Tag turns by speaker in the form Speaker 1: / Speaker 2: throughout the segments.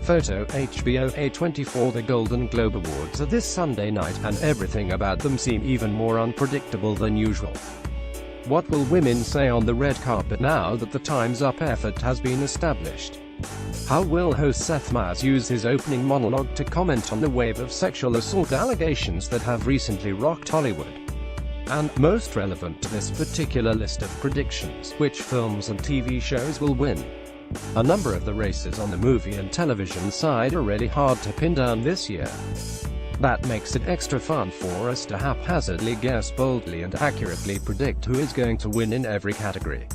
Speaker 1: Photo HBO A24. The Golden Globe Awards are this Sunday night, and everything about them seem even more unpredictable than usual. What will women say on the red carpet now that the Time's Up effort has been established? How will host Seth Meyers use his opening monologue to comment on the wave of sexual assault allegations that have recently rocked Hollywood? And, most relevant to this particular list of predictions, which films and TV shows will win? A number of the races on the movie and television side are already hard to pin down this year. That makes it extra fun for us to haphazardly guess boldly and accurately predict who is going to win in every category.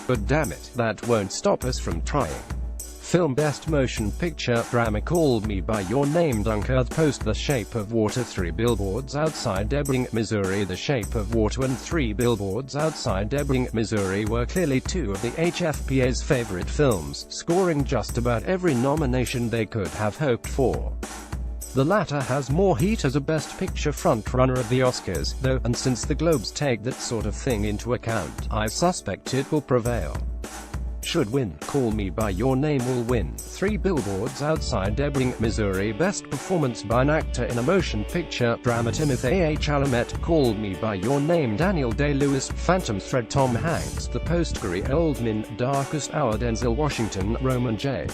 Speaker 1: But damn it, that won't stop us from trying. Film Best Motion Picture Drama Call Me By Your Name. Dunkirk Post The Shape of Water. 3 billboards outside Ebbing, Missouri. The Shape of Water and 3 billboards outside Ebbing, Missouri were clearly two of the HFPA's favorite films, scoring just about every nomination they could have hoped for. The latter has more heat as a Best Picture frontrunner at the Oscars, though, and since the Globes take that sort of thing into account, I suspect it will prevail. Should win. Call Me By Your Name will win. 3 billboards outside Ebbing, Missouri. Best Performance by an Actor in a Motion Picture Drama. Timothée Chalamet. Call Me By Your Name. Daniel Day-Lewis. Phantom Thread. Tom Hanks. The Post. Gary Oldman. Darkest Hour. Denzel Washington. Roman J.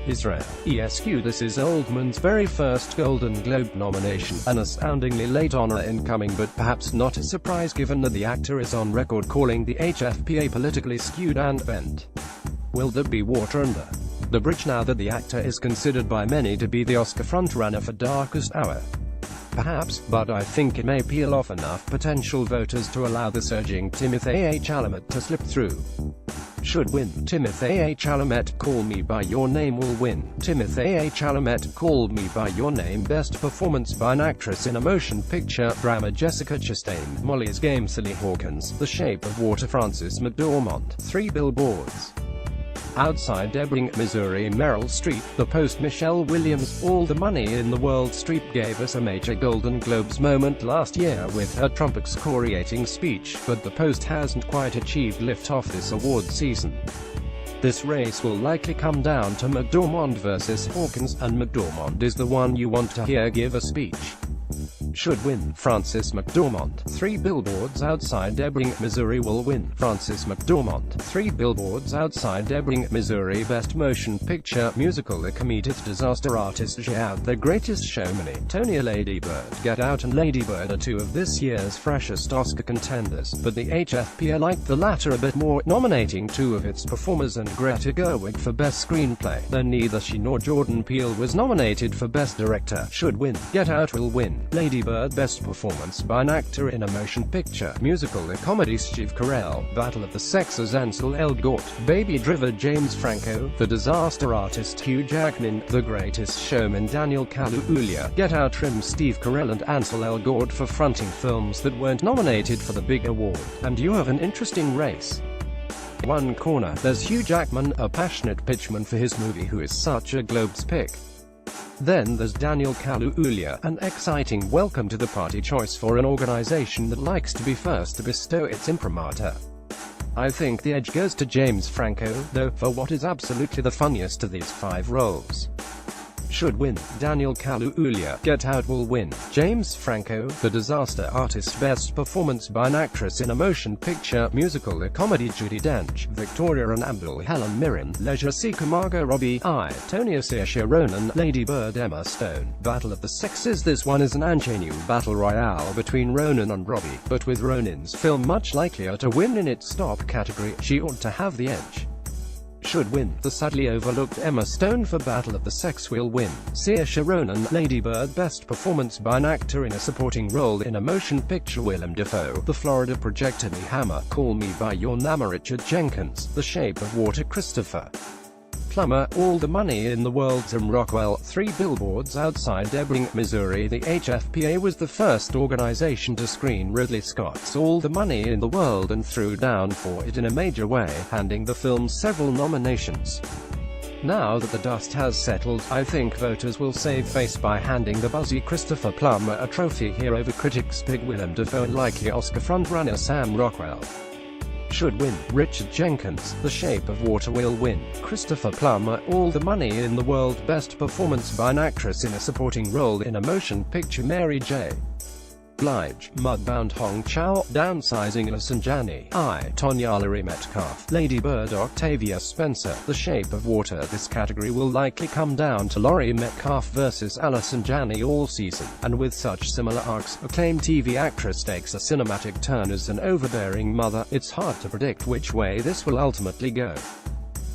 Speaker 1: Israel. ESQ. This is Oldman's very first Golden Globe nomination, an astoundingly late honor incoming, but perhaps not a surprise given that the actor is on record calling the HFPA politically skewed and bent. Will there be water under the bridge now that the actor is considered by many to be the Oscar frontrunner for Darkest Hour? Perhaps, but I think it may peel off enough potential voters to allow the surging Timothée Chalamet to slip through. Should win. Timothée Chalamet. Call Me By Your Name will win. Timothée Chalamet. Call Me By Your Name. Best Performance by an Actress in a Motion Picture Drama. Jessica Chastain. Molly's Game. Sally Hawkins. The Shape of Water. Frances McDormand. 3 billboards outside Ebbing, Missouri. Meryl Streep. The Post. Michelle Williams. All the Money in the World. Streep gave us a major Golden Globes moment last year with her Trump excoriating speech, but the Post hasn't quite achieved liftoff this award season. This race will likely come down to McDormand versus Hawkins, and McDormand is the one you want to hear give a speech. Should win. Frances McDormand. 3 billboards outside Ebbing, Missouri will win. Frances McDormand. 3 billboards outside Ebbing, Missouri. Best Motion Picture Musical. A comedic disaster artist. Get Out. The Greatest Showman. Tonya. Lady Bird. Get Out and Lady Bird are 2 of this year's freshest Oscar contenders, but the HFPA liked the latter a bit more, nominating 2 of its performers and Greta Gerwig for Best Screenplay, though neither she nor Jordan Peele was nominated for Best Director. Should win. Get Out will win. Lady Bird. Best Performance by an Actor in a Motion Picture Musical. A Comedy. Steve Carell. Battle of the Sexes. Ansel Elgort. Baby Driver. James Franco. The Disaster Artist. Hugh Jackman. The Greatest Showman. Daniel Kaluuya. Get Out. Trim. Steve Carell and Ansel Elgort for fronting films that weren't nominated for the big award. And you have an interesting race. One corner, there's Hugh Jackman, a passionate pitchman for his movie who is such a Globes pick. Then there's Daniel Kaluuya, an exciting welcome to the party choice for an organization that likes to be first to bestow its imprimatur. I think the edge goes to James Franco, though, for what is absolutely the funniest of these 5 roles. Should win. Daniel Kaluuya. Get Out will win. James Franco. The Disaster Artist. Best Performance by an Actress in a Motion Picture Musical. A Comedy. Judi Dench. Victoria and Abdul. Helen Mirren. Leisure Seeker. Margot Robbie. Tonya. Saoirse Ronan. Lady Bird. Emma Stone. Battle of the Sexes. This one is an ingenue battle royale between Ronan and Robbie, but with Ronan's film much likelier to win in its stop category, she ought to have the edge. Should win. The sadly overlooked Emma Stone for Battle of the Sex will win. Saoirse Ronan. Lady Bird. Best Performance by an Actor in a Supporting Role in a Motion Picture. Willem Dafoe. The Florida Project. Armie Hammer. Call Me By Your Name. Richard Jenkins. The Shape of Water. Christopher Plummer. All the Money in the World. Sam Rockwell. 3 billboards outside Ebbing, Missouri. The HFPA was the first organization to screen Ridley Scott's All the Money in the World and threw down for it in a major way, handing the film several nominations. Now that the dust has settled, I think voters will save face by handing the buzzy Christopher Plummer a trophy here over critics' pick Willem Dafoe and likely Oscar frontrunner Sam Rockwell. Should win. Richard Jenkins, The Shape of Water will win. Christopher Plummer, All the Money in the World, Best Performance by an Actress in a Supporting Role in a Motion Picture. Mary J. Blige, Mudbound. Hong Chow, Downsizing. Alison Janney, I, Tonya. Laurie Metcalf, Lady Bird. Octavia Spencer, The Shape of Water. This category will likely come down to Laurie Metcalf versus Alison Janney all season, and with such similar arcs, acclaimed TV actress takes a cinematic turn as an overbearing mother, it's hard to predict which way this will ultimately go.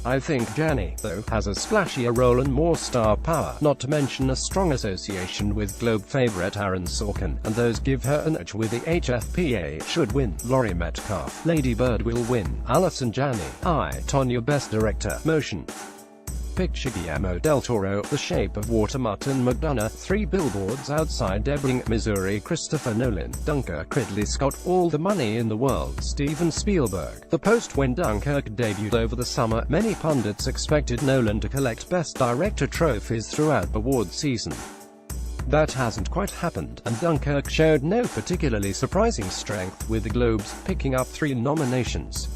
Speaker 1: I think Janney, though, has a splashier role and more star power, not to mention a strong association with Globe favourite Aaron Sorkin, and those give her an edge with the HFPA. Should win. Laurie Metcalf, Lady Bird will win. Alison Janney, I, Tonya. Best Director, Motion Picture. Guillermo del Toro, The Shape of Water. Martin McDonagh, 3 Billboards Outside Ebbing, Missouri. Christopher Nolan, Dunkirk. Ridley Scott, All the Money in the World. Steven Spielberg, The Post. When Dunkirk debuted over the summer, many pundits expected Nolan to collect Best Director trophies throughout the award season. That hasn't quite happened, and Dunkirk showed no particularly surprising strength, with the Globes picking up 3 nominations.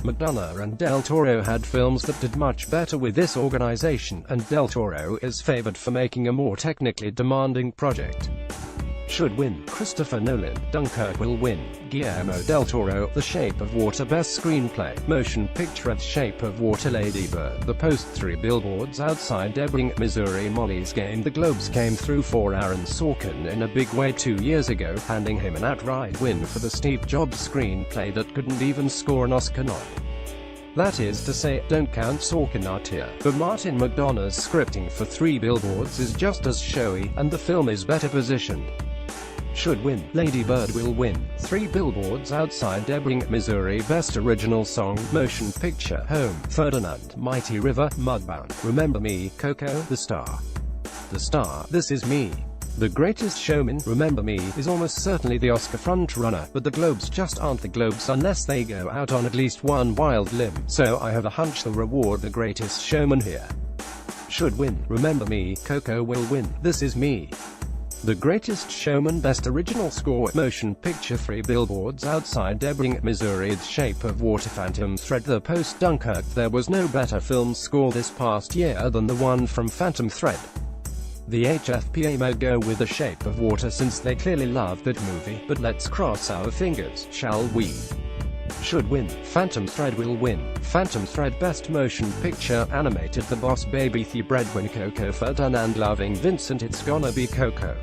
Speaker 1: McDonagh and Del Toro had films that did much better with this organization, and Del Toro is favored for making a more technically demanding project. Should win. Christopher Nolan, Dunkirk will win. Guillermo del Toro, The Shape of Water. Best Screenplay, Motion Picture. The Shape of Water. Lady Bird, The Post. 3 Billboards Outside Ebbing, Missouri. Molly's Game. The Globes came through for Aaron Sorkin in a big way 2 years ago, handing him an outright win for the Steve Jobs screenplay that couldn't even score an Oscar nod. That is to say, don't count Sorkin out here, but Martin McDonagh's scripting for 3 Billboards is just as showy, and the film is better positioned. Should win. Lady Bird will win. 3 Billboards Outside Ebbing, Missouri. Best Original Song, Motion Picture. Home, Ferdinand, Mighty River, Mudbound, Remember Me, Coco, The Star. The Star, This Is Me. The Greatest Showman, Remember Me, is almost certainly the Oscar frontrunner, but the Globes just aren't the Globes unless they go out on at least one wild limb, so I have a hunch they'll reward The Greatest Showman here. Should win. Remember Me, Coco will win. This Is Me. The Greatest Showman. Best Original Score, Motion Picture. 3 Billboards Outside Ebbing, Missouri. The Shape of Water. Phantom Thread. The Post. Dunkirk. There was no better film score this past year than the one from Phantom Thread. The HFPA may go with The Shape of Water since they clearly loved that movie, but let's cross our fingers, shall we? Should win. Phantom Thread will win. Phantom Thread. Best Motion Picture. Animated. The Boss Baby. The Breadwin. Coco. Ferdinand Loving Vincent. It's Gonna Be Coco.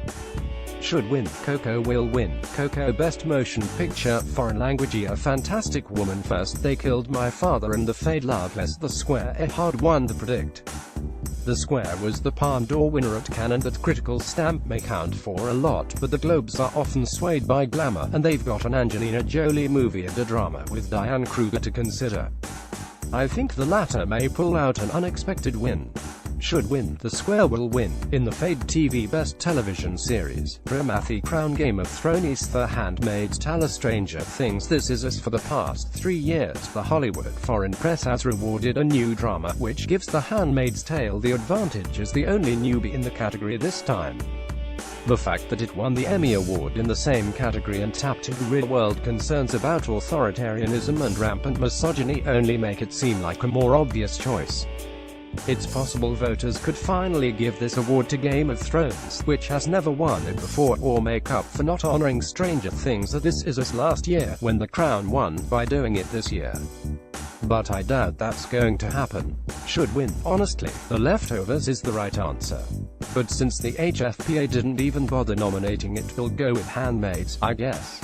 Speaker 1: Should win. Coco will win. Coco. Best Motion Picture. Foreign Language. A Fantastic Woman. First They Killed My Father and The Fade Loveless. The Square. A hard one to predict. The Square was the Palme d'Or winner at Cannes, and that critical stamp may count for a lot, but the Globes are often swayed by glamour, and they've got an Angelina Jolie movie and a drama with Diane Kruger to consider. I think the latter may pull out an unexpected win. Should win. The Square will win. In the Fade TV Best Television Series, Premathi Crown. Game of Thrones. The Handmaid's Tale. Stranger Things. This Is Us. For the past 3 years, the Hollywood Foreign Press has rewarded a new drama, which gives The Handmaid's Tale the advantage as the only newbie in the category this time. The fact that it won the Emmy Award in the same category and tapped into real-world concerns about authoritarianism and rampant misogyny only make it seem like a more obvious choice. It's possible voters could finally give this award to Game of Thrones, which has never won it before, or make up for not honoring Stranger Things at This Is Us last year, when The Crown won, by doing it this year. But I doubt that's going to happen. Should win. Honestly, The Leftovers is the right answer. But since the HFPA didn't even bother nominating it, we'll go with Handmaids, I guess.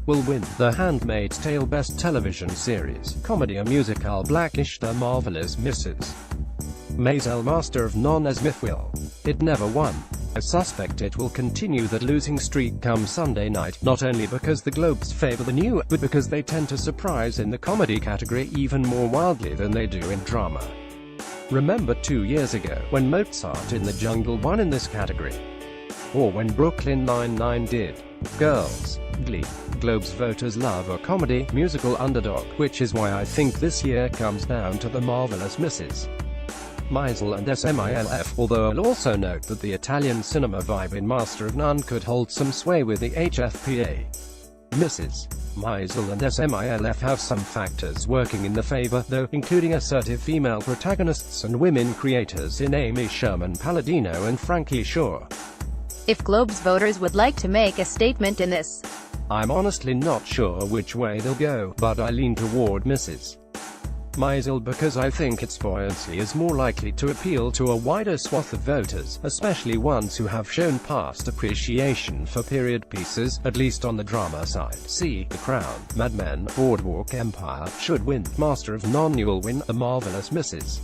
Speaker 1: Will win. The Handmaid's Tale. Best Television Series, Comedy. A Musical. Blackish. The Marvelous Mrs. Maisel. Master of None. As Myth will. It never won. I suspect it will continue that losing streak come Sunday night, not only because the Globes favor the new, but because they tend to surprise in the comedy category even more wildly than they do in drama. Remember 2 years ago, when Mozart in the Jungle won in this category? Or when Brooklyn Nine-Nine did? Girls. Glee. Globes voters love a comedy, musical underdog, which is why I think this year comes down to The Marvelous Mrs. Maisel and SMILF, although I'll also note that the Italian cinema vibe in Master of None could hold some sway with the HFPA. Mrs. Maisel and SMILF have some factors working in their favor, though, including assertive female protagonists and women creators in Amy Sherman-Palladino and Frankie Shaw.
Speaker 2: If Globes voters would like to make a statement in this,
Speaker 1: I'm honestly not sure which way they'll go, but I lean toward Mrs. Maisel because I think its buoyancy is more likely to appeal to a wider swath of voters, especially ones who have shown past appreciation for period pieces, at least on the drama side. See The Crown, Mad Men, Boardwalk Empire, Should Win, Master of None. You will win, The Marvelous Mrs.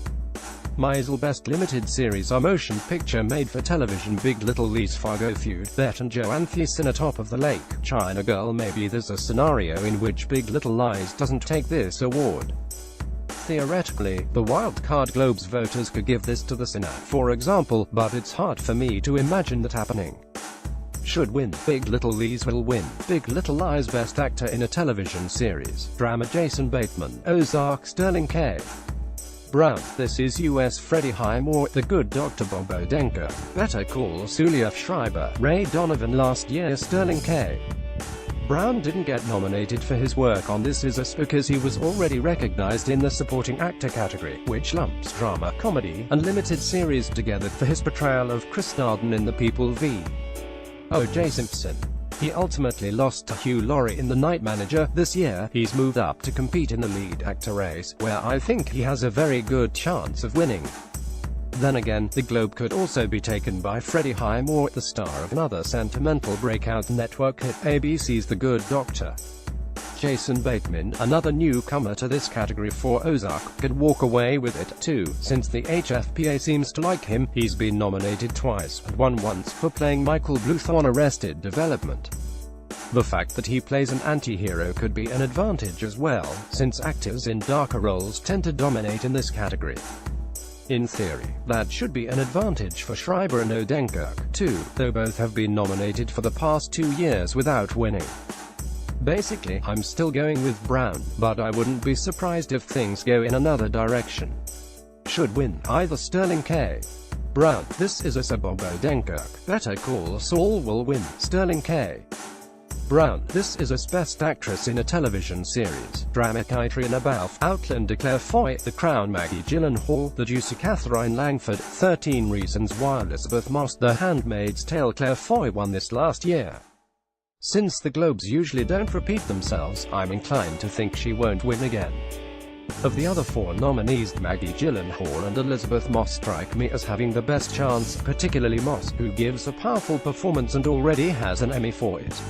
Speaker 1: Maisel. Best Limited Series or Motion Picture Made for Television. Big Little Lies. Fargo Feud, Bette and Joan Thiessen. Top of the Lake, China Girl. Maybe there's a scenario in which Big Little Lies doesn't take this award. Theoretically, the wildcard Globes voters could give this to The Sinner, for example, but it's hard for me to imagine that happening. Should Win, Big Little Lies. Will win, Big Little Lies. Best Actor in a Television Series, Drama. Jason Bateman, Ozark. Sterling K. Brown, This Is U.S. Freddie Highmore, The Good Dr. Bob Odenkirk, Better Call Saul. Liev Schreiber, Ray Donovan. Last year Sterling K. Brown didn't get nominated for his work on This Is Us because he was already recognized in the supporting actor category, which lumps drama, comedy, and limited series together, for his portrayal of Chris Darden in The People v. O.J. Simpson. He ultimately lost to Hugh Laurie in The Night Manager. This year, he's moved up to compete in the lead actor race, where I think he has a very good chance of winning. Then again, the Globe could also be taken by Freddie Highmore, the star of another sentimental breakout network hit, ABC's The Good Doctor. Jason Bateman, another newcomer to this category for Ozark, could walk away with it, too, since the HFPA seems to like him. He's been nominated twice, and won once, for playing Michael Bluth on Arrested Development. The fact that he plays an anti-hero could be an advantage as well, since actors in darker roles tend to dominate in this category. In theory, that should be an advantage for Schreiber and Odenkirk, too, though both have been nominated for the past 2 years without winning. Basically, I'm still going with Brown, but I wouldn't be surprised if things go in another direction. Should Win, either Sterling K. Brown, This Is Us. Bob Odenkirk, Better Call Saul. Will win, Sterling K. Brown, This Is Us. Best Actress in a Television Series, Drama. Katrina Balfe, Outlander. Claire Foy, The Crown. Maggie Gyllenhaal, The Juicy. Katherine Langford, 13 Reasons Why. Elizabeth Moss, The Handmaid's Tale. Claire Foy won this last year. Since the Globes usually don't repeat themselves, I'm inclined to think she won't win again. Of the other 4 nominees, Maggie Gyllenhaal and Elizabeth Moss strike me as having the best chance, particularly Moss, who gives a powerful performance and already has an Emmy for it.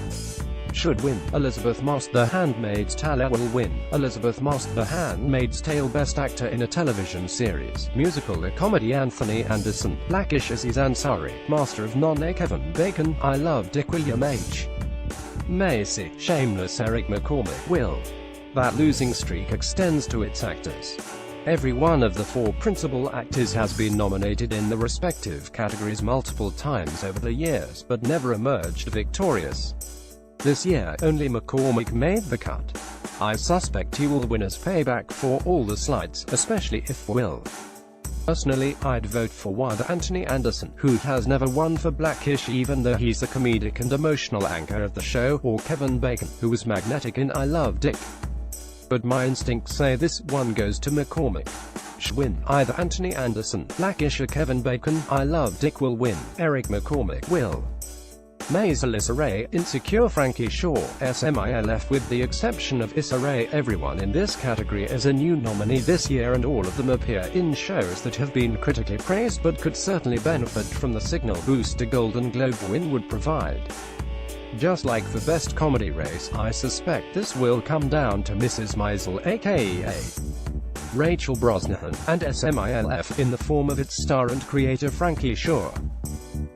Speaker 1: Should win, Elizabeth Moss. The Handmaid's Tale. Will win, Elizabeth Moss. The Handmaid's Tale. Best Actor in a Television Series, Musical or Comedy. Anthony Anderson, Blackish. Aziz Ansari, Master of None. Kevin Bacon, I Love Dick. William H. Macy, Shameless. Eric McCormack, Will. That losing streak extends to its actors. Every one of the 4 principal actors has been nominated in the respective categories multiple times over the years, but never emerged victorious. This year, only McCormack made the cut. I suspect he will win as payback for all the slights, especially if Will. Personally, I'd vote for either Anthony Anderson, who has never won for Blackish even though he's the comedic and emotional anchor of the show, or Kevin Bacon, who was magnetic in I Love Dick. But my instincts say this one goes to McCormack. Should win, either Anthony Anderson, Blackish, or Kevin Bacon. I Love Dick. Will win, Eric McCormack. Will. Maisel. Issa Rae, Insecure. Frankie Shaw, SMILF. With the exception of Issa Rae, everyone in this category is a new nominee this year, and all of them appear in shows that have been critically praised but could certainly benefit from the signal boost a Golden Globe win would provide. Just like the Best Comedy race, I suspect this will come down to Mrs. Maisel aka Rachel Brosnahan, and SMILF in the form of its star and creator Frankie Shaw.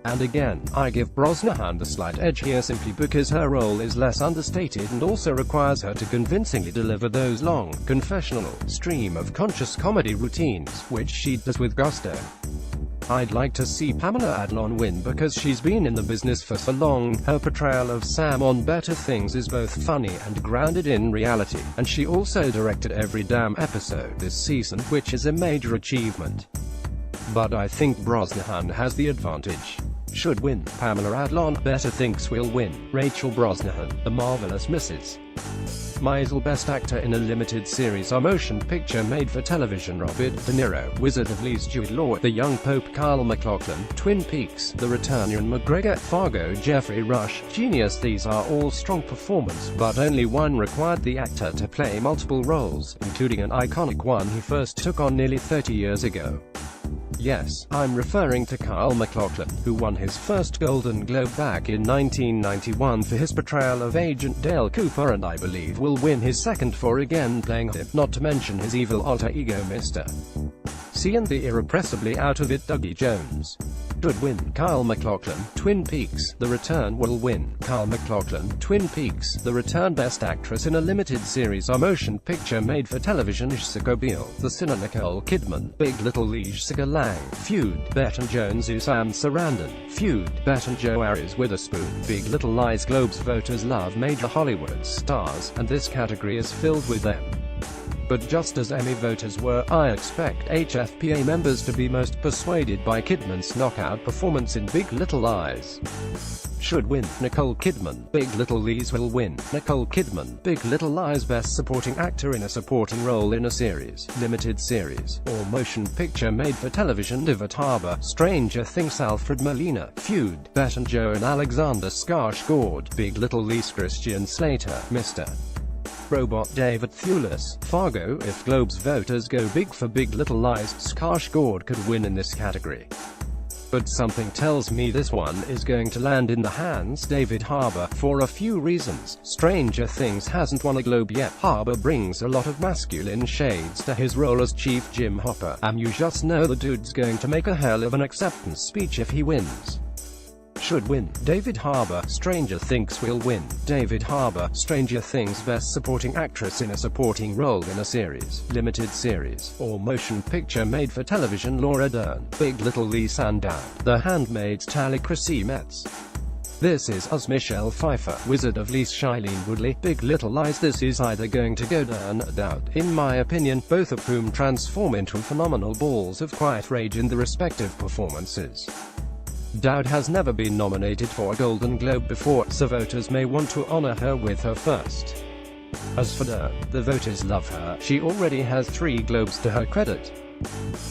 Speaker 1: And again, I give Brosnahan the slight edge here simply because her role is less understated and also requires her to convincingly deliver those long, confessional, stream-of-conscious comedy routines, which she does with gusto. I'd like to see Pamela Adlon win because she's been in the business for so long. Her portrayal of Sam on Better Things is both funny and grounded in reality, and she also directed every damn episode this season, which is a major achievement. But I think Brosnahan has the advantage. Should win, Pamela Adlon. Better Things. Will win, Rachel Brosnahan. The Marvelous Mrs. Maisel Best Actor in a Limited Series or Motion Picture Made for Television. Robert De Niro, Wizard of Oz. Jude Law, The Young Pope. Kyle MacLachlan, Twin Peaks, The Return. Ewan McGregor, Fargo. Jeffrey Rush, Genius. These are all strong performances, but only one required the actor to play multiple roles, including an iconic one he first took on nearly 30 years ago. Yes, I'm referring to Kyle MacLachlan, who won his first Golden Globe back in 1991 for his portrayal of Agent Dale Cooper, and I believe will win his second for again playing him, not to mention his evil alter ego Mr. C and the irrepressibly out of it Dougie Jones. Should win. Kyle MacLachlan, Twin Peaks, The Return. Will win. Kyle MacLachlan, Twin Peaks, The Return. Best Actress in a Limited Series or Motion Picture Made for Television. Jessica Biel, The Sinner. Nicole Kidman, Big Little Lies. Jessica Lange, Feud. Betten Jones. Sam Sarandon, Feud. Betten Joe Aries Witherspoon, Big Little Lies. Globes voters love major Hollywood stars, and this category is filled with them. But just as Emmy voters were, I expect HFPA members to be most persuaded by Kidman's knockout performance in Big Little Lies. Should win. Nicole Kidman, Big Little Lies. Will win. Nicole Kidman, Big Little Lies. Best Supporting Actor in a Supporting Role in a Series, Limited Series, or Motion Picture Made for Television. David Harbour, Stranger Things. Alfred Molina, Feud. Betten Joe and Alexander Skarsgård, Big Little Lies. Christian Slater, Mr. Robot. David Thewlis, Fargo. If Globes voters go big for Big Little Lies, Skarsgård could win in this category. But something tells me this one is going to land in the hands David Harbour, for a few reasons. Stranger Things hasn't won a Globe yet. Harbour brings a lot of masculine shades to his role as Chief Jim Hopper, and you just know the dude's going to make a hell of an acceptance speech if he wins. Should win. David Harbour, Stranger Things. Will win. David Harbour, Stranger Things. Best Supporting Actress in a Supporting Role in a Series, Limited Series, or Motion Picture Made for Television. Laura Dern, Big Little Lies. Sandown, The Handmaid's Tale. Chrissy Metz, This Is Us. Michelle Pfeiffer, Wizard of Oz. Shailene Woodley, Big Little Lies. This is either going to go down or out, in my opinion, both of whom transform into phenomenal balls of quiet rage in the respective performances. Dowd has never been nominated for a Golden Globe before, so voters may want to honor her with her first. As for Dern, the voters love her. She already has 3 Globes to her credit.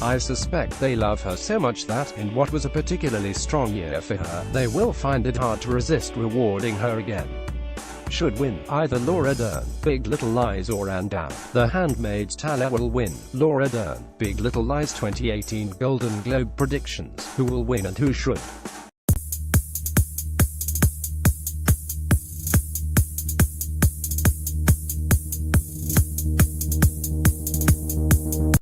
Speaker 1: I suspect they love her so much that, in what was a particularly strong year for her, they will find it hard to resist rewarding her again. Should win. Either Laura Dern, Big Little Lies, or Ann Dowd, The Handmaid's Tale. Will win. Laura Dern, Big Little Lies. 2018 Golden Globe predictions. Who will win and who should?